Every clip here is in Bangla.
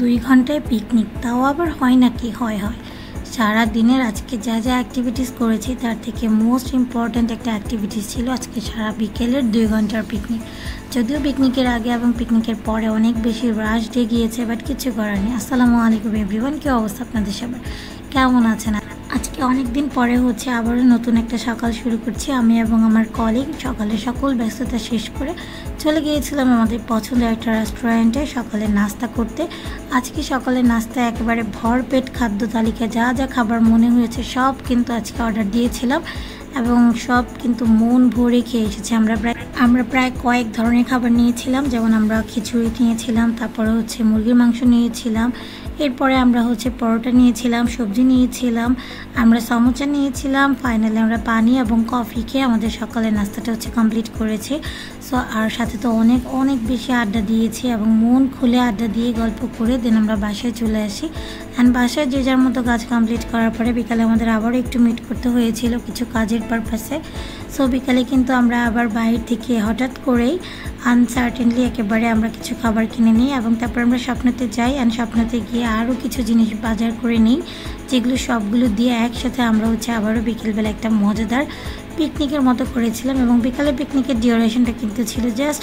2 ঘন্টায় পিকনিক, তাও আবার হয় নাকি? হয়। সারা দিনের আজকে যা অ্যাক্টিভিটিস করেছি তার থেকে মোস্ট ইম্পর্ট্যান্ট একটা অ্যাক্টিভিটিস ছিল আজকে সারা বিকেলের 2 ঘন্টার পিকনিক। যদিও পিকনিকের আগে এবং পিকনিকের পরে অনেক বেশি রাশ দিয়ে গিয়েছে, বাট কিছু করার নেই। আসসালামু আলাইকুম এভরিওয়ান, কী অবস্থা আপনাদের সবার, কেমন আছেন? আজকে অনেক দিন পরে আবারও নতুন একটা সকাল শুরু করছি। আমি এবং আমার কলিগ সকালে সকল ব্যস্ততা শেষ করে চলে গিয়েছিলাম আমাদের পছন্দের একটা রেস্টুরেন্টে সকালে নাস্তা করতে। আজকে সকালের নাস্তা একেবারে ভরপেট খাদ্য তালিকা, যা খাবার মনে হয়েছে সব কিন্তু আজকে অর্ডার দিয়েছিলাম এবং সব কিন্তু মন ভরে খেয়ে এসেছি। আমরা প্রায় কয়েক ধরনের খাবার নিয়েছিলাম, যেমন আমরা খিচুড়ি নিয়েছিলাম, তারপরে মুরগির মাংস নিয়েছিলাম, এরপরে আমরা পরোটা নিয়েছিলাম, সবজি নিয়েছিলাম, আমরা সমোসা নিয়েছিলাম, ফাইনালি আমরা পানি এবং কফি খেয়ে আমাদের সকালের নাস্তাটা কমপ্লিট করেছি। সো আর সাথে তো অনেক বেশি আড্ডা দিয়েছি এবং মন খুলে আড্ডা দিয়ে গল্প করে দেন আমরা বাসায় চলে আসি। অ্যান্ড বাসায় যে যার মতো কাজ কমপ্লিট করার পরে বিকালে আমাদের আবারও একটু মিট করতে হয়েছিল কিছু কাজের পারপাসে। সো বিকালে কিন্তু আমরা আবার বাইরে থেকে হঠাৎ করেই আনসার্টেনলি একেবারে আমরা কিছু খাবার কিনে নিই এবং তারপর আমরা স্বপ্নতে যাই। অ্যান্ড স্বপ্নতে গিয়ে আরও কিছু জিনিস বাজার করে নিই, যেগুলো সবগুলো দিয়ে একসাথে আমরা আবারও বিকেলবেলা একটা মজাদার পিকনিকের মতো করেছিলাম। এবং বিকালে পিকনিকের ডিউরেশনটা কিন্তু ছিল জাস্ট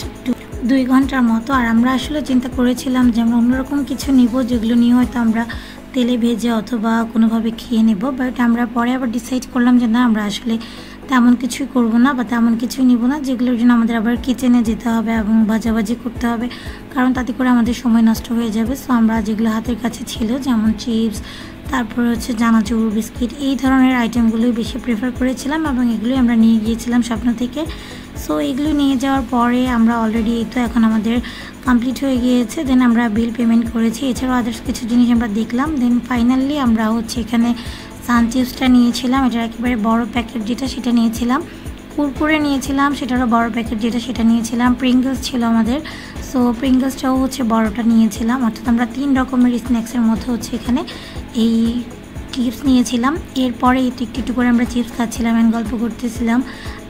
2 ঘন্টার মতো। আর আমরা আসলে চিন্তা করেছিলাম যে আমরা অন্যরকম কিছু নিব, যেগুলো নিয়ে হয়তো আমরা তেলে ভেজে অথবা কোনোভাবে খেয়ে নেব। বাট আমরা পরে আবার ডিসাইড করলাম যে না, আমরা আসলে তেমন কিছুই করব না বা তেমন কিছুই নিব না, যেগুলোর জন্য আমাদের আবার কিচেনে যেতে হবে এবং ভাজাভাজি করতে হবে, কারণ তাতে করে আমাদের সময় নষ্ট হয়ে যাবে। সো আমরা যেগুলো হাতের কাছে ছিল, যেমন চিপস, তারপর চানাচুর, বিস্কিট, এই ধরনের আইটেমগুলোই বেশি প্রেফার করেছিলাম এবং এগুলোই আমরা নিয়ে গিয়েছিলাম স্বপ্ন থেকে। সো এগুলো নিয়ে যাওয়ার পরে আমরা অলরেডি এখন আমাদের কমপ্লিট হয়ে গিয়েছে। দেন আমরা বিল পেমেন্ট করেছি, এছাড়াও আদার্স কিছু জিনিস আমরা দেখলাম। দেন ফাইনালি আমরা এখানে সান চিপসটা নিয়েছিলাম, এটার একেবারে বড় প্যাকেট যেটা সেটা নিয়েছিলাম। কুরকুরে নিয়েছিলাম, সেটারও বড় প্যাকেট যেটা সেটা নিয়েছিলাম। প্রিঙ্গলস ছিল আমাদের, সো প্রিঙ্গলসটাও বড়টা নিয়েছিলাম। অর্থাৎ আমরা 3 রকমের স্ন্যাক্সের মধ্যে এখানে এই চিপস নিয়েছিলাম। এরপরে একটু করে আমরা চিপস খাচ্ছিলাম অ্যান্ড গল্প করতেছিলাম।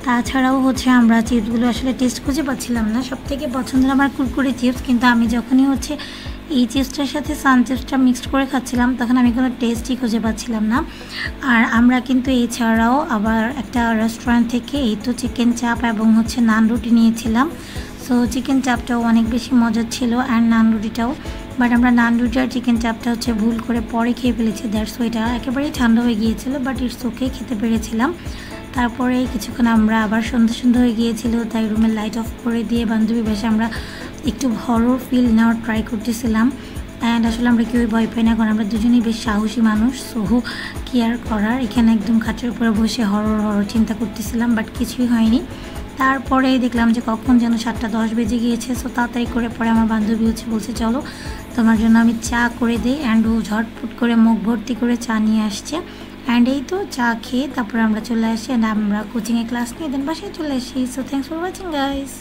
তাছাড়াও আমরা চিপসগুলো আসলে টেস্ট খুঁজে পাচ্ছিলাম না। সবথেকে পছন্দের আমার কুরকুরে চিপস, কিন্তু আমি যখনই এই চিপসটার সাথে সান চিপসটা মিক্সড করে খাচ্ছিলাম তখন আমি কোনো টেস্টই খুঁজে পাচ্ছিলাম না। আর আমরা কিন্তু এছাড়াও আবার একটা রেস্টুরেন্ট থেকে চিকেন চাপ এবং নান রুটি নিয়েছিলাম। সো চিকেন চাপটাও অনেক বেশি মজার ছিল অ্যান্ড নান রুটিটাও। বাট আমরা নান রুটি আর চিকেন চাপটা ভুল করে পরে খেয়ে ফেলেছি, দ্যাটস ওয়াইটা একেবারেই ঠান্ডা হয়ে গিয়েছিল, বাট ইটস ওকে, খেতে পেরেছিলাম। তারপরে কিছুক্ষণ আমরা আবার সন্ধ্যা হয়ে গিয়েছিল, তাই রুমের লাইট অফ করে দিয়ে বান্ধবী বেশে আমরা একটু হরর ফিল নেওয়ার ট্রাই করতেছিলাম। অ্যান্ড আসলে আমরা কেউই ভয় পাই না, কারণ আমরা দুজনেই বেশ সাহসী মানুষ। সো কি আর করার, এখানে একদম খাটের উপরে বসে হরর চিন্তা করতেছিলাম, বাট কিছুই হয়নি। তারপরে দেখলাম যে কখন যেন 7:10 বেজে গিয়েছে। সো তাড়াতাড়ি করে পরে আমার বান্ধবী বলছে চলো তোমার জন্য আমি চা করে দিই, অ্যান্ড ও ঝটপট করে মুখ ভর্তি করে চা নিয়ে আসছে। অ্যান্ড এই তো চা খেয়ে তারপরে আমরা চলে আসি, অ্যান্ড আমরা কোচিংয়ে ক্লাস নিয়ে দেন বাসায় চলে আসি। So thanks for watching guys.